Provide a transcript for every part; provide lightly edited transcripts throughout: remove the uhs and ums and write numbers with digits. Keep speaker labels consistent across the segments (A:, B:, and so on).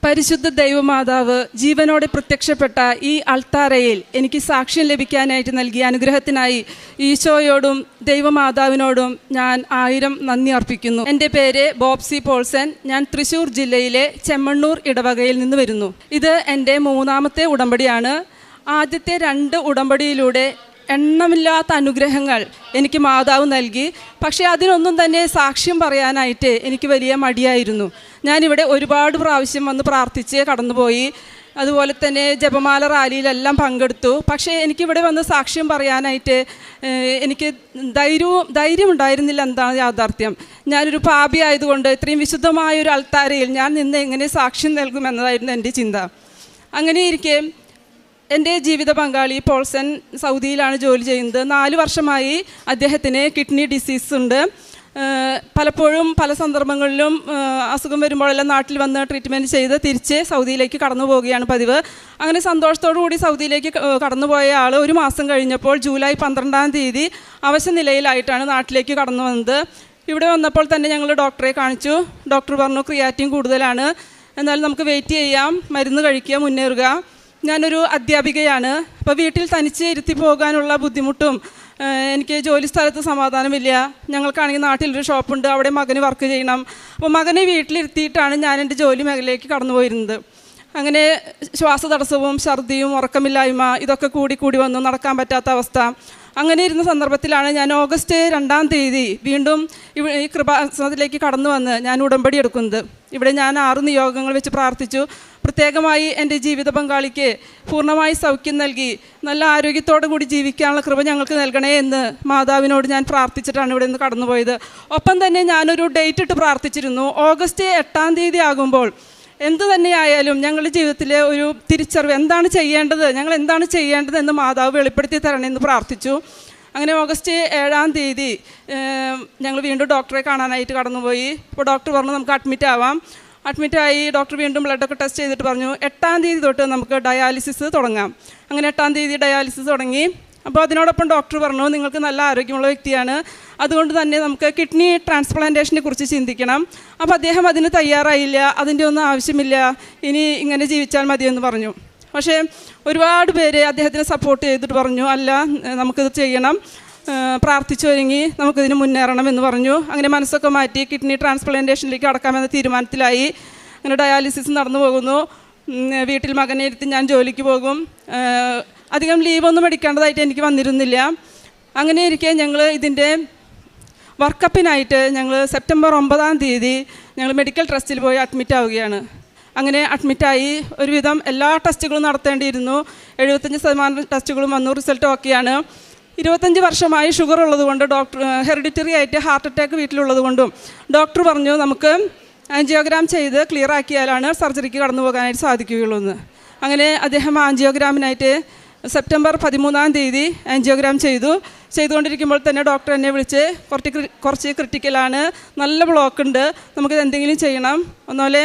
A: പരിശുദ്ധ ദൈവമാതാവ് ജീവനോടെ പ്രത്യക്ഷപ്പെട്ട ഈ അൾത്താരയിൽ എനിക്ക് സാക്ഷ്യം ലഭിക്കാനായിട്ട് നൽകിയ അനുഗ്രഹത്തിനായി ഈശോയോടും ദൈവമാതാവിനോടും ഞാൻ 1000 നന്ദി അർപ്പിക്കുന്നു. എൻ്റെ പേര് ബോബ്സി പോൾസൺ. ഞാൻ തൃശ്ശൂർ ജില്ലയിലെ ചെമ്മണ്ണൂർ ഇടവകയിൽ നിന്ന് വരുന്നു. ഇത് എൻ്റെ 3ാമത്തെ ഉടമ്പടിയാണ്. ആദ്യത്തെ 2 ഉടമ്പടിയിലൂടെ എണ്ണമില്ലാത്ത അനുഗ്രഹങ്ങൾ എനിക്ക് മാതാവ് നൽകി. പക്ഷേ അതിനൊന്നും തന്നെ സാക്ഷ്യം പറയാനായിട്ട് എനിക്ക് വലിയ മടിയായിരുന്നു. ഞാനിവിടെ ഒരുപാട് പ്രാവശ്യം വന്ന് പ്രാർത്ഥിച്ച് കടന്നുപോയി. അതുപോലെ തന്നെ ജപമാല റാലിയിലെല്ലാം പങ്കെടുത്തു. പക്ഷേ എനിക്കിവിടെ വന്ന് സാക്ഷ്യം പറയാനായിട്ട് എനിക്ക് ധൈര്യം ഉണ്ടായിരുന്നില്ല. എന്താണ് യാഥാർത്ഥ്യം? ഞാനൊരു പാപി ആയതുകൊണ്ട് ഇത്രയും വിശുദ്ധമായൊരു അൾത്താരയിൽ ഞാൻ നിന്ന് എങ്ങനെ സാക്ഷ്യം നൽകുമെന്നതായിരുന്നു എൻ്റെ ചിന്ത. അങ്ങനെയിരിക്കെ എൻ്റെ ജീവിത പങ്കാളി പോൾസൺ സൗദിയിലാണ് ജോലി ചെയ്യുന്നത്. 4 വർഷമായി അദ്ദേഹത്തിന് കിഡ്നി ഡിസീസ് ഉണ്ട്. പലപ്പോഴും പല സന്ദർഭങ്ങളിലും അസുഖം വരുമ്പോഴെല്ലാം നാട്ടിൽ വന്ന് ട്രീറ്റ്മെൻറ്റ് ചെയ്ത് തിരിച്ച് സൗദിയിലേക്ക് കടന്നു പോവുകയാണ് പതിവ്. അങ്ങനെ സന്തോഷത്തോടു കൂടി സൗദിയിലേക്ക് കടന്നുപോയ ആൾ 1 മാസം കഴിഞ്ഞപ്പോൾ ജൂലൈ 12-ാം തീയതി അവശ നിലയിലായിട്ടാണ് നാട്ടിലേക്ക് കടന്നു വന്നത്. ഇവിടെ വന്നപ്പോൾ തന്നെ ഞങ്ങൾ ഡോക്ടറെ കാണിച്ചു. ഡോക്ടർ പറഞ്ഞു ക്രിയാറ്റിൻ കൂടുതലാണ്, എന്നാൽ നമുക്ക് വെയിറ്റ് ചെയ്യാം, മരുന്ന് കഴിക്കുക, മുന്നേറുക. ഞാനൊരു അധ്യാപികയാണ്. അപ്പോൾ വീട്ടിൽ തനിച്ച് ഇരുത്തി പോകാനുള്ള ബുദ്ധിമുട്ടും എനിക്ക് ജോലി സ്ഥലത്ത് സമാധാനമില്ല. ഞങ്ങൾക്കാണെങ്കിൽ നാട്ടിലൊരു ഷോപ്പുണ്ട്, അവിടെ മകന് വർക്ക് ചെയ്യണം. അപ്പോൾ മകനെ വീട്ടിലിരുത്തിയിട്ടാണ് ഞാൻ എൻ്റെ ജോലി മേഖലയിലേക്ക് കടന്നു പോയിരുന്നത്. അങ്ങനെ ശ്വാസതടസ്സവും ഛർദിയും ഉറക്കമില്ലായ്മ ഇതൊക്കെ കൂടി വന്നു, നടക്കാൻ പറ്റാത്ത അവസ്ഥ. അങ്ങനെ ഇരുന്ന സന്ദർഭത്തിലാണ് ഞാൻ ഓഗസ്റ്റ് 2-ാം തീയതി വീണ്ടും ഈ കൃപാസനത്തിലേക്ക് കടന്നു വന്ന് ഞാൻ ഉടമ്പടി എടുക്കുന്നത്. ഇവിടെ ഞാൻ 6 നിയോഗങ്ങൾ വെച്ച് പ്രാർത്ഥിച്ചു. പ്രത്യേകമായി എൻ്റെ ജീവിത പങ്കാളിക്ക് പൂർണ്ണമായി സൗഖ്യം നൽകി നല്ല ആരോഗ്യത്തോടു കൂടി ജീവിക്കാനുള്ള കൃപ ഞങ്ങൾക്ക് നൽകണേ എന്ന് മാതാവിനോട് ഞാൻ പ്രാർത്ഥിച്ചിട്ടാണ് ഇവിടെ നിന്ന് കടന്നുപോയത്. ഒപ്പം തന്നെ ഞാനൊരു ഡേറ്റ് ഇട്ട് പ്രാർത്ഥിച്ചിരുന്നു. ഓഗസ്റ്റ് 8-ാം തീയതി ആകുമ്പോൾ എന്തു തന്നെയായാലും ഞങ്ങളുടെ ജീവിതത്തിലെ ഒരു തിരിച്ചറിവ്, ഞങ്ങൾ എന്താണ് ചെയ്യേണ്ടതെന്ന് മാതാവ് വെളിപ്പെടുത്തി തരണമെന്ന് പ്രാർത്ഥിച്ചു. അങ്ങനെ ഓഗസ്റ്റ് 7-ാം തീയതി ഞങ്ങൾ വീണ്ടും ഡോക്ടറെ കാണാനായിട്ട് കടന്നുപോയി. അപ്പോൾ ഡോക്ടർ പറഞ്ഞു നമുക്ക് അഡ്മിറ്റ് ആവാം. അഡ്മിറ്റായി ഡോക്ടർ വീണ്ടും ബ്ലഡൊക്കെ ടെസ്റ്റ് ചെയ്തിട്ട് പറഞ്ഞു 8-ാം തീയതി തൊട്ട് നമുക്ക് ഡയാലിസിസ് തുടങ്ങാം. അങ്ങനെ 8-ാം തീയതി ഡയാലിസിസ് തുടങ്ങി. അപ്പോൾ അതിനോടൊപ്പം ഡോക്ടർ പറഞ്ഞു നിങ്ങൾക്ക് നല്ല ആരോഗ്യമുള്ള വ്യക്തിയാണ്, അതുകൊണ്ട് തന്നെ നമുക്ക് കിഡ്നി ട്രാൻസ്പ്ലാന്റേഷനെ കുറിച്ച് ചിന്തിക്കണം. അപ്പോൾ അദ്ദേഹം അതിന് തയ്യാറായില്ല. അതിൻ്റെ ഒന്നും ആവശ്യമില്ല, ഇനി ഇങ്ങനെ ജീവിച്ചാൽ മതിയെന്ന് പറഞ്ഞു. പക്ഷേ ഒരുപാട് പേര് അദ്ദേഹത്തിനെ സപ്പോർട്ട് ചെയ്തിട്ട് പറഞ്ഞു അല്ല, നമുക്കിത് ചെയ്യണം, പ്രാർത്ഥിച്ചു ഒരുങ്ങി നമുക്കിതിന് മുന്നേറണം എന്ന് പറഞ്ഞു. അങ്ങനെ മനസ്സൊക്കെ മാറ്റി കിഡ്നി ട്രാൻസ്പ്ലാന്റേഷനിലേക്ക് കടക്കാമെന്ന തീരുമാനത്തിലായി. അങ്ങനെ ഡയാലിസിസ് നടന്നു പോകുന്നു. വീട്ടിൽ മകനെ ഇരുത്തി ഞാൻ ജോലിക്ക് പോകും. അധികം ലീവൊന്നും എടുക്കേണ്ടതായിട്ട് എനിക്ക് വന്നിരുന്നില്ല. അങ്ങനെ ഇരിക്കെ ഞങ്ങൾ ഇതിൻ്റെ വർക്കപ്പിനായിട്ട് ഞങ്ങൾ സെപ്റ്റംബർ 9-ാം തീയതി ഞങ്ങൾ മെഡിക്കൽ ട്രസ്റ്റിൽ പോയി അഡ്മിറ്റ് ആവുകയാണ്. അങ്ങനെ അഡ്മിറ്റായി ഒരുവിധം എല്ലാ ടെസ്റ്റുകളും നടത്തേണ്ടിയിരുന്നു. 75% ടെസ്റ്റുകളും വന്നു. റിസൾട്ട് ഓക്കെയാണ്. 25 വർഷമായി ഷുഗർ ഉള്ളതുകൊണ്ട് ഡോക്ടർ ഹെറിഡിറ്ററി ആയിട്ട് ഹാർട്ട് അറ്റാക്ക് വീട്ടിലുള്ളത് കൊണ്ടും ഡോക്ടർ പറഞ്ഞു നമുക്ക് ആൻജിയോഗ്രാം ചെയ്ത് ക്ലിയർ ആക്കിയാലാണ് സർജറിക്ക് കടന്നു പോകാനായിട്ട് സാധിക്കുകയുള്ളൂ എന്ന്. അങ്ങനെ അദ്ദേഹം ആൻജിയോഗ്രാമിനായിട്ട് സെപ്റ്റംബർ 13-ാം തീയതി ആൻജിയോഗ്രാം ചെയ്തുകൊണ്ടിരിക്കുമ്പോൾ തന്നെ ഡോക്ടർ എന്നെ വിളിച്ച് കുറച്ച് ക്രിട്ടിക്കലാണ്, നല്ല ബ്ലോക്ക് ഉണ്ട്, നമുക്കിത് എന്തെങ്കിലും ചെയ്യണം, ഒന്നുപോലെ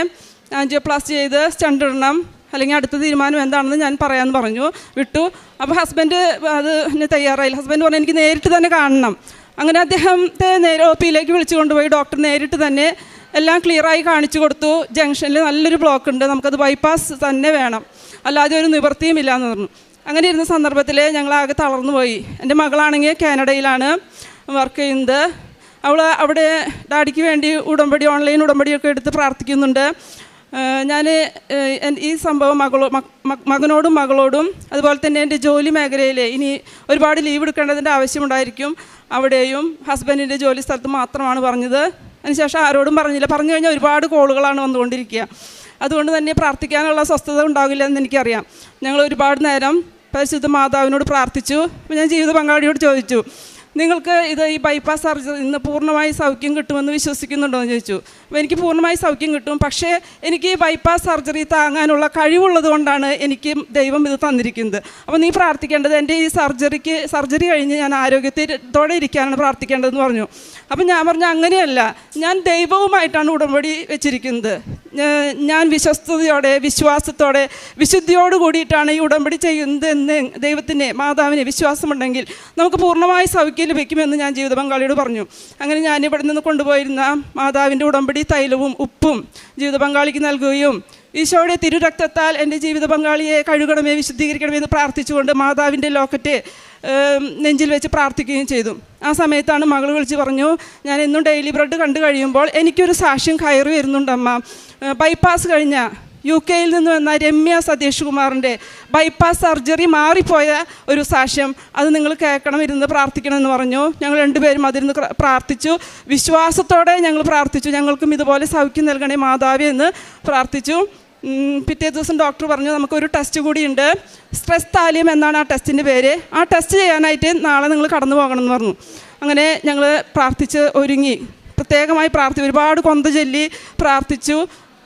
A: ആൻജിയോപ്ലാസ്റ്റി ചെയ്ത് സ്റ്റണ്ട് ഇടണം, അല്ലെങ്കിൽ അടുത്ത തീരുമാനം എന്താണെന്ന് ഞാൻ പറയാമെന്ന് പറഞ്ഞു. വിട്ടു. അപ്പോൾ ഹസ്ബൻഡ് അതിന് തയ്യാറായില്ല. ഹസ്ബൻഡ് പറഞ്ഞു എനിക്ക് നേരിട്ട് തന്നെ കാണണം. അങ്ങനെ അദ്ദേഹത്തെ നേരെ OP-യിലേക്ക് വിളിച്ചു കൊണ്ടുപോയി ഡോക്ടർ നേരിട്ട് തന്നെ എല്ലാം ക്ലിയറായി കാണിച്ചു കൊടുത്തു. ജംഗ്ഷനിൽ നല്ലൊരു ബ്ലോക്ക് ഉണ്ട്, നമുക്കത് ബൈപ്പാസ് തന്നെ വേണം, അല്ലാതെ ഒരു നിവൃത്തിയുമില്ല എന്ന് പറഞ്ഞു. അങ്ങനെ ഇരുന്ന സന്ദർഭത്തിൽ ഞങ്ങളാകെ തളർന്നു പോയി. എൻ്റെ മകളാണെങ്കിൽ കാനഡയിലാണ് വർക്ക് ചെയ്യുന്നത്. അവൾ അവിടെ ഡാഡിക്ക് വേണ്ടി ഓൺലൈൻ ഉടമ്പടിയൊക്കെ എടുത്ത് പ്രാർത്ഥിക്കുന്നുണ്ട്. ഞാൻ ഈ സംഭവം മകനോടും മകളോടും അതുപോലെ തന്നെ എൻ്റെ ജോലി മേഖലയിൽ ഇനി ഒരുപാട് ലീവ് എടുക്കേണ്ടതിൻ്റെ ആവശ്യമുണ്ടായിരിക്കും അവിടെയും ഹസ്ബൻഡിൻ്റെ ജോലി സ്ഥലത്ത് മാത്രമാണ് പറഞ്ഞത്. അതിനുശേഷം ആരോടും പറഞ്ഞില്ല. പറഞ്ഞു കഴിഞ്ഞാൽ ഒരുപാട് കോളുകളാണ് വന്നുകൊണ്ടിരിക്കുക. അതുകൊണ്ട് തന്നെ പ്രാർത്ഥിക്കാനുള്ള സ്വസ്ഥത ഉണ്ടാകില്ല എന്ന് എനിക്കറിയാം. ഞങ്ങൾ ഒരുപാട് നേരം പരിശുദ്ധ മാതാവിനോട് പ്രാർത്ഥിച്ചു. അപ്പോൾ ഞാൻ ജീവിത പങ്കാളിയോട് ചോദിച്ചു നിങ്ങൾക്ക് ഈ ബൈപ്പാസ് സർജറി ഇന്ന് പൂർണ്ണമായി സൗഖ്യം കിട്ടുമെന്ന് വിശ്വസിക്കുന്നുണ്ടോ എന്ന് ചോദിച്ചു. അപ്പോൾ എനിക്ക് പൂർണ്ണമായി സൗഖ്യം കിട്ടും, പക്ഷേ എനിക്ക് ഈ ബൈപ്പാസ് സർജറി താങ്ങാനുള്ള കഴിവുള്ളത് കൊണ്ടാണ് എനിക്ക് ദൈവം ഇത് തന്നിരിക്കുന്നത്. അപ്പോൾ നീ പ്രാർത്ഥിക്കേണ്ടത് എൻ്റെ ഈ സർജറി കഴിഞ്ഞ് ഞാൻ ആരോഗ്യത്തോടെ ഇരിക്കാനാണ് പ്രാർത്ഥിക്കേണ്ടതെന്ന് പറഞ്ഞു. അപ്പം ഞാൻ പറഞ്ഞു അങ്ങനെയല്ല, ഞാൻ ദൈവവുമായിട്ടാണ് ഉടമ്പടി വെച്ചിരിക്കുന്നത്. ഞാൻ വിശ്വസ്തയോടെ, വിശ്വാസത്തോടെ, വിശുദ്ധിയോട് കൂടിയിട്ടാണ് ഈ ഉടമ്പടി ചെയ്യുന്നതെന്ന് ദൈവത്തിൻ്റെ മാതാവിന് വിശ്വാസമുണ്ടെങ്കിൽ നമുക്ക് പൂർണ്ണമായി സൗഖ്യം ലഭിക്കുമെന്ന് ഞാൻ ജീവിത പങ്കാളിയോട് പറഞ്ഞു. അങ്ങനെ ഞാൻ ഇവിടെ നിന്ന് കൊണ്ടുപോയിരുന്ന മാതാവിൻ്റെ ഉടമ്പടി തൈലവും ഉപ്പും ജീവിത പങ്കാളിക്ക് നൽകുകയും ഈശോയുടെ തിരുരക്തത്താൽ എൻ്റെ ജീവിത പങ്കാളിയെ കഴുകണമേ, വിശുദ്ധീകരിക്കണമേ എന്ന് പ്രാർത്ഥിച്ചുകൊണ്ട് മാതാവിൻ്റെ ലോക്കറ്റ് നെഞ്ചിൽ വെച്ച് പ്രാർത്ഥിക്കുകയും ചെയ്തു. ആ സമയത്താണ് മകൾ വിളിച്ച് പറഞ്ഞു, ഞാൻ എന്നും ഡെയിലി ബ്രെഡ് കണ്ടു കഴിയുമ്പോൾ എനിക്കൊരു സാക്ഷ്യം കയറി വരുന്നുണ്ടമ്മ. ബൈപ്പാസ് കഴിഞ്ഞ UK നിന്ന് വന്ന രമ്യ സതീഷ് കുമാറിൻ്റെ ബൈപ്പാസ് സർജറി മാറിപ്പോയ ഒരു സാക്ഷ്യം, അത് നിങ്ങൾ കേൾക്കണം, ഇരുന്ന് പ്രാർത്ഥിക്കണം എന്ന് പറഞ്ഞു. ഞങ്ങൾ രണ്ടുപേരും അതിരുന്ന് പ്രാർത്ഥിച്ചു. വിശ്വാസത്തോടെ ഞങ്ങൾ പ്രാർത്ഥിച്ചു, ഞങ്ങൾക്കും ഇതുപോലെ സൗഖ്യം നൽകണേ മാതാവേ എന്ന് പ്രാർത്ഥിച്ചു. പിറ്റേ ദിവസം ഡോക്ടർ പറഞ്ഞു, നമുക്കൊരു ടെസ്റ്റ് കൂടിയുണ്ട്, സ്ട്രെസ് താലിയം എന്നാണ് ആ ടെസ്റ്റിൻ്റെ പേര്. ആ ടെസ്റ്റ് ചെയ്യാനായിട്ട് നാളെ നിങ്ങൾ കടന്നു പോകണമെന്ന് പറഞ്ഞു. അങ്ങനെ ഞങ്ങൾ പ്രാർത്ഥിച്ച് ഒരുങ്ങി, പ്രത്യേകമായി ഒരുപാട് കൊന്ത ചൊല്ലി പ്രാർത്ഥിച്ചു.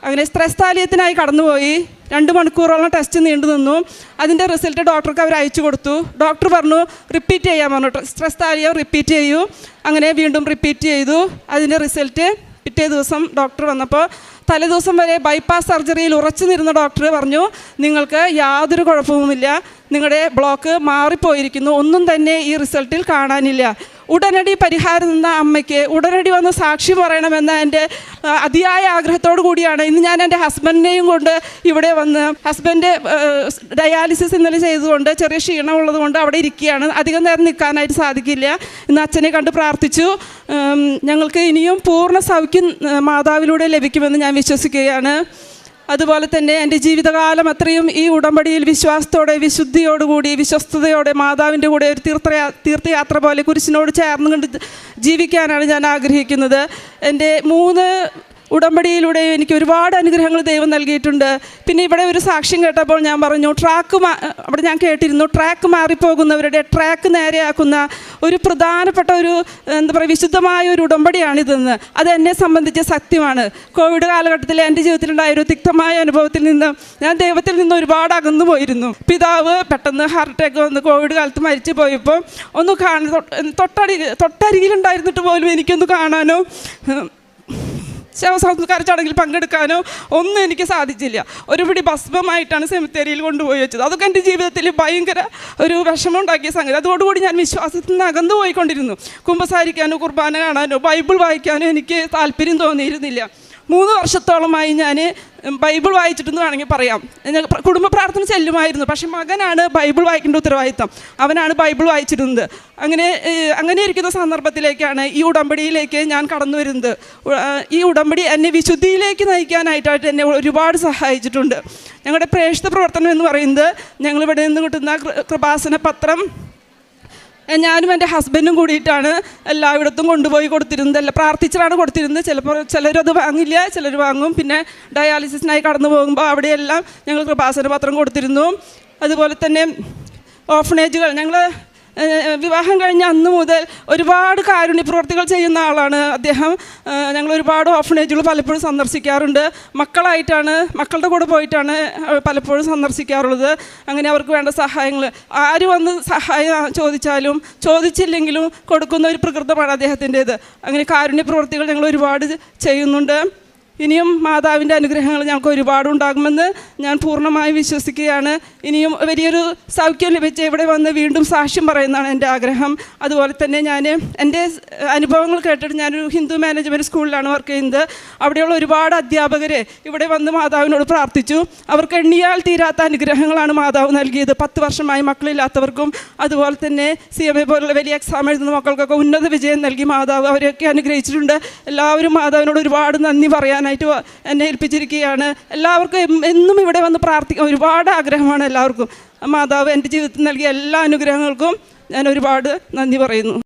A: അങ്ങനെ സ്ട്രെസ് താലിയത്തിനായി കടന്നുപോയി. 2 മണിക്കൂറോളം ടെസ്റ്റ് നീണ്ടു നിന്നു. അതിൻ്റെ റിസൾട്ട് ഡോക്ടർക്ക് അവർ അയച്ചു കൊടുത്തു. ഡോക്ടർ പറഞ്ഞു റിപ്പീറ്റ് ചെയ്യാൻ പറഞ്ഞു, സ്ട്രെസ് താലിയം റിപ്പീറ്റ് ചെയ്യൂ. അങ്ങനെ വീണ്ടും റിപ്പീറ്റ് ചെയ്തു. അതിൻ്റെ റിസൾട്ട് പിറ്റേ ദിവസം ഡോക്ടർ വന്നപ്പോൾ തലേദിവസം വരെ ബൈപ്പാസ് സർജറിയിൽ ഉറച്ചു നിരുന്ന ഡോക്ടർ പറഞ്ഞു, നിങ്ങൾക്ക് യാതൊരു കുഴപ്പവുമില്ല, നിങ്ങളുടെ ബ്ലോക്ക് മാറിപ്പോയിരിക്കുന്നു, ഒന്നും തന്നെ ഈ റിസൾട്ടിൽ കാണാനില്ല. ഉടനടി പരിഹാരം നിന്ന അമ്മയ്ക്ക് ഉടനടി വന്ന് സാക്ഷി പറയണമെന്ന എൻ്റെ അതിയായ ആഗ്രഹത്തോടു കൂടിയാണ് ഇന്ന് ഞാൻ എൻ്റെ ഹസ്ബൻഡിനെയും കൊണ്ട് ഇവിടെ വന്ന്, ഹസ്ബൻഡ് ഡയാലിസിസ് ഇന്നലെ ചെയ്തുകൊണ്ട് ചെറിയ ക്ഷീണമുള്ളത് കൊണ്ട് അവിടെ ഇരിക്കുകയാണ്, അധികം നേരം നിൽക്കാനായിട്ട് സാധിക്കില്ല. ഇന്ന് അച്ഛനെ കണ്ട് പ്രാർത്ഥിച്ചു. ഞങ്ങൾക്ക് ഇനിയും പൂർണ്ണ സൗഖ്യം മാതാവിലൂടെ ലഭിക്കുമെന്ന് ഞാൻ വിശ്വസിക്കുകയാണ്. അതുപോലെ തന്നെ എൻ്റെ ജീവിതകാലം അത്രയും ഈ ഉടമ്പടിയിൽ വിശ്വാസത്തോടെ, വിശുദ്ധിയോടുകൂടി, വിശ്വസ്തയോടെ മാതാവിൻ്റെ കൂടെ ഒരു തീർത്ഥയാത്ര പോലെ കുരിശിനോട് ചേർന്ന് കൊണ്ട് ജീവിക്കാനാണ് ഞാൻ ആഗ്രഹിക്കുന്നത്. എൻ്റെ 3 ഉടമ്പടിയിലൂടെ എനിക്ക് ഒരുപാട് അനുഗ്രഹങ്ങൾ ദൈവം നൽകിയിട്ടുണ്ട്. പിന്നെ ഇവിടെ ഒരു സാക്ഷ്യം കേട്ടപ്പോൾ ഞാൻ പറഞ്ഞു, അവിടെ ഞാൻ കേട്ടിരുന്നു, ട്രാക്ക് മാറിപ്പോകുന്നവരുടെ ട്രാക്ക് നേരെയാക്കുന്ന ഒരു പ്രധാനപ്പെട്ട ഒരു വിശുദ്ധമായ ഒരു ഉടമ്പടിയാണിതെന്ന്. അത് എന്നെ സംബന്ധിച്ച സത്യമാണ്. കോവിഡ് കാലഘട്ടത്തിൽ എൻ്റെ ജീവിതത്തിലുണ്ടായ ഒരു തിക്തമായ അനുഭവത്തിൽ നിന്ന് ഞാൻ ദൈവത്തിൽ നിന്ന് ഒരുപാട് അകന്നു പോയിരുന്നു. പിതാവ് പെട്ടെന്ന് ഹാർട്ട് അറ്റാക്ക് വന്ന് കോവിഡ് കാലത്ത് മരിച്ചു പോയപ്പോൾ തൊട്ടരികിലുണ്ടായിരുന്നിട്ട് പോലും എനിക്കൊന്ന് കാണാനോ ശവസംസ്കാര ചടങ്ങിൽ പങ്കെടുക്കാനോ ഒന്നും എനിക്ക് സാധിച്ചില്ല. ഒരുപിടി ഭസ്മമായിട്ടാണ് സെമിത്തേരിയിൽ കൊണ്ടുപോയി വെച്ചത്. അതൊക്കെ എൻ്റെ ജീവിതത്തിൽ ഭയങ്കര ഒരു വിഷമമുണ്ടാക്കിയ സംഗതി. അതോടുകൂടി ഞാൻ വിശ്വാസത്തിൽ നിന്ന് അകന്നു പോയിക്കൊണ്ടിരുന്നു. കുമ്പസാരിക്കാനോ കുർബാന കാണാനോ ബൈബിൾ വായിക്കാനോ എനിക്ക് താല്പര്യം തോന്നിയിരുന്നില്ല. 3 വർഷത്തോളമായി ഞാൻ ബൈബിൾ വായിച്ചിട്ടെന്ന് വേണമെങ്കിൽ പറയാം. കുടുംബ പ്രാർത്ഥന ചെല്ലുമായിരുന്നു, പക്ഷെ മകനാണ് ബൈബിൾ വായിക്കേണ്ട ഉത്തരവാദിത്തം, അവനാണ് ബൈബിൾ വായിച്ചിരുന്നത്. അങ്ങനെ ഇരിക്കുന്ന സന്ദർഭത്തിലേക്കാണ് ഈ ഉടമ്പടിയിലേക്ക് ഞാൻ കടന്നു വരുന്നത്. ഈ ഉടമ്പടി എന്നെ വിശുദ്ധിയിലേക്ക് നയിക്കാനായിട്ടായിട്ട് എന്നെ ഒരുപാട് സഹായിച്ചിട്ടുണ്ട്. ഞങ്ങളുടെ പ്രേക്ഷിത പ്രവർത്തനം എന്ന് പറയുന്നത്, ഞങ്ങളിവിടെ നിന്ന് കിട്ടുന്ന കൃപാസന പത്രം ഞാനും എൻ്റെ ഹസ്ബൻഡും കൂടിയിട്ടാണ് എല്ലായിടത്തും കൊണ്ടുപോയി കൊടുത്തിരുന്നത്. പ്രാർത്ഥിച്ചാണ് കൊടുത്തിരുന്നത്. ചിലരത് വാങ്ങില്ല, ചിലർ വാങ്ങും. പിന്നെ ഡയാലിസിസിനായി കടന്നു പോകുമ്പോൾ അവിടെയെല്ലാം ഞങ്ങൾ കൃപാസന പത്രം കൊടുത്തിരുന്നു. അതുപോലെ തന്നെ ഓർഫനേജുകൾ, ഞങ്ങൾ വിവാഹം കഴിഞ്ഞ അന്ന് മുതൽ ഒരുപാട് കാരുണ്യ പ്രവർത്തികൾ ചെയ്യുന്ന ആളാണ് അദ്ദേഹം. ഞങ്ങൾ ഒരുപാട് ഓർഫനേജുകൾ പലപ്പോഴും സന്ദർശിക്കാറുണ്ട്. മക്കളുടെ കൂടെ പോയിട്ടാണ് പലപ്പോഴും സന്ദർശിക്കാറുള്ളത്. അങ്ങനെ അവർക്ക് വേണ്ട സഹായങ്ങൾ ആര് വന്ന് സഹായം ചോദിച്ചില്ലെങ്കിലും കൊടുക്കുന്ന ഒരു പ്രകൃതമാണ് അദ്ദേഹത്തിൻ്റേത്. അങ്ങനെ കാരുണ്യ പ്രവർത്തികൾ ഞങ്ങൾ ഒരുപാട് ചെയ്യുന്നുണ്ട്. ഇനിയും മാതാവിൻ്റെ അനുഗ്രഹങ്ങൾ ഞങ്ങൾക്ക് ഒരുപാടുണ്ടാകുമെന്ന് ഞാൻ പൂർണ്ണമായി വിശ്വസിക്കുകയാണ്. ഇനിയും വലിയൊരു സൗഖ്യം ലഭിച്ച് ഇവിടെ വന്ന് വീണ്ടും സാക്ഷ്യം പറയുന്നതാണ് എൻ്റെ ആഗ്രഹം. അതുപോലെ തന്നെ ഞാൻ എൻ്റെ അനുഭവങ്ങൾ കേട്ടിട്ട്, ഞാനൊരു ഹിന്ദു മാനേജ്മെൻറ്റ് സ്കൂളിലാണ് വർക്ക് ചെയ്യുന്നത്. അവിടെയുള്ള ഒരുപാട് അധ്യാപകർ ഇവിടെ വന്ന് മാതാവിനോട് പ്രാർത്ഥിച്ചു. അവർക്ക് എണ്ണിയാൽ തീരാത്ത അനുഗ്രഹങ്ങളാണ് മാതാവ് നൽകിയത്. 10 വർഷമായി മക്കളില്ലാത്തവർക്കും അതുപോലെ തന്നെ CMA പോലുള്ള വലിയ എക്സാം എഴുതുന്ന മക്കൾക്കൊക്കെ ഉന്നത വിജയം നൽകി മാതാവ് അവരെയൊക്കെ അനുഗ്രഹിച്ചിട്ടുണ്ട്. എല്ലാവരും മാതാവിനോട് ഒരുപാട് നന്ദി പറയാൻ എന്നെ ഏൽപ്പിച്ചിരിക്കുകയാണ്. എല്ലാവർക്കും എന്നും ഇവിടെ വന്ന് പ്രാർത്ഥിക്കാൻ ഒരുപാട് ആഗ്രഹമാണ് എല്ലാവർക്കും. മാതാവ് എൻ്റെ ജീവിതത്തിൽ നൽകിയ എല്ലാ അനുഗ്രഹങ്ങൾക്കും ഞാൻ ഒരുപാട് നന്ദി പറയുന്നു.